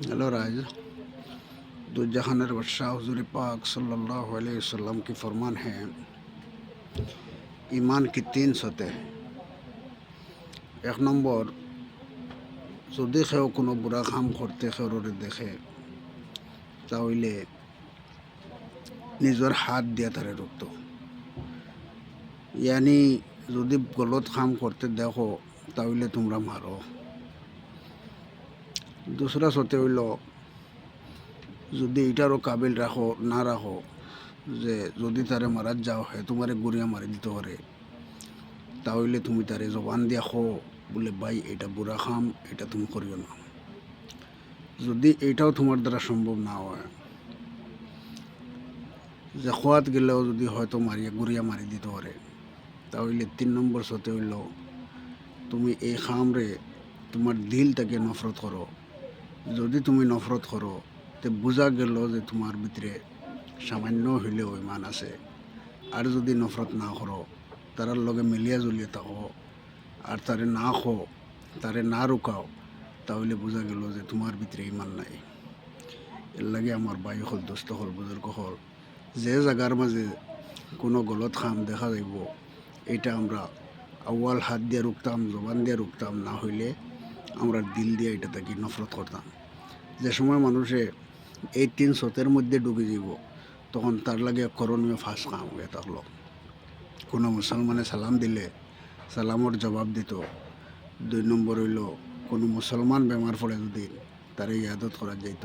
Hello राज। दो जहानर बादशाह हुजूर पाक सल्लल्लाहु अलैहि वसल्लम की फरमान है, ईमान की तीन सतह। एक नम्बर, যদি কেউ কোনো বুড়া কাম করতে খেরোরে দেখে তাহলে নিজের হাত দিয়ে তারে রুখত। ইয়ানি যদি গলত কাম করতে দেখো তাহলে তোমরা মারো। দুসরা সতে হইল, যদি এটারও কাবিল রাখো না রাখো যে যদি তারে মারার যাও হয় তোমারে গুড়িয়া মারি দিতে পারে, তাহলে তুমি তারে জবান দিয়া খো বলে ভাই এটা বুড়া খাম, এটা তুমি করিও না। যদি এইটাও তোমার দ্বারা সম্ভব না হয়, যে খোয়াত গেলেও যদি হয়তো মারিয়া গুড়িয়া মারি দিতে পারে, তাহলে 3 নম্বর সতে হইল তুমি এই খামরে তোমার দিলটাকে নফরত করো। যদি তুমি নফরত করো তে বোঝা গেল যে তোমার ভিতরে সামান্য হইলেও ইমান আছে। আর যদি নফরত না করো, তারার লগে মিলিয়া জুলিয়া থাকো আর তারে না খো, তারে না রুকাও, তাহলে বোঝা গেল যে তোমার ভিতরে ইমান নাই। এর লাগে আমার ভাই হল, দোস্ত হল, বুজুর্গ হল, যে জায়গার মাঝে কোনো গলত খাম দেখা যাইব, এটা আমরা আউয়াল হাত দিয়ে রুখতাম, জবান দিয়ে রুখতাম, না হইলে আমরা দিল দিয়ে এটা থাকি নফরত করতাম। যে সময় মানুষে এই 3 সতের মধ্যে ঢুকে যাব, তখন তার লাগে করণীয় ফাঁস কাম হয়ে থাকলো। কোনো মুসলমানে সালাম দিলে সালামর জবাব দিত। 2 নম্বর হইল, কোনো মুসলমান বেমার পড়ে যদি তারে ইয়াদত করা যাইত।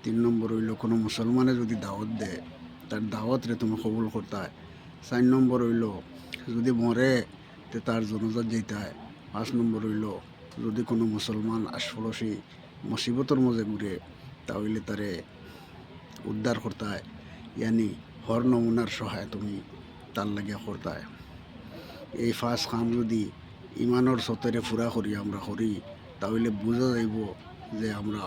3 নম্বর হইল, কোনো মুসলমানে যদি দাওয়াত দেয় তার দাওয়াতরে তুমি কবুল করতায়। 4 নম্বর হইল, যদি মরে তে তার জনজাত যেতায়। 5 নম্বর হইল, যদি কোনো মুসলমান আশপড়শি মুসিবতর মধ্যে ঘুরে তাহলে তারে উদ্ধার করতায়। ইয়ানি হর নমুনার সহায় তুমি তার লাগে করতায়। এই 5 কাম যদি ইমানোর সতরে ফুরা করি আমরা করি, তাহলে বোঝা যাইব যে আমরা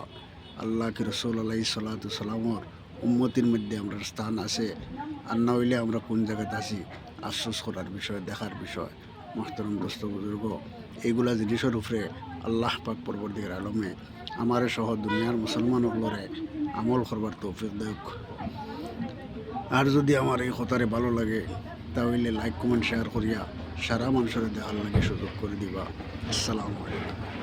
আল্লাহকে রসুল আলাইহি সাল্লাতু সালামর উম্মতির মধ্যে আমরা স্থান আছে। আর না হইলে আমরা কোন জায়গাতে আছি আফসোস করার বিষয়, দেখার বিষয়। মোহতারম দোস্ত বুজুর্গ, এইগুলা জিনিসের উপরে আল্লাহ পাক পরবর্তীকার আলমে আমারে সহ দুনিয়ার মুসলমানগুলোরে আমল করবার তৌফিক দেখ। আর যদি আমার এই কথারে ভালো লাগে তাহলে লাইক কমেন্ট শেয়ার করিয়া সারা মানুষের দেখার লাগে সুযোগ করে দিবা। আসসালামু আলাইকুম।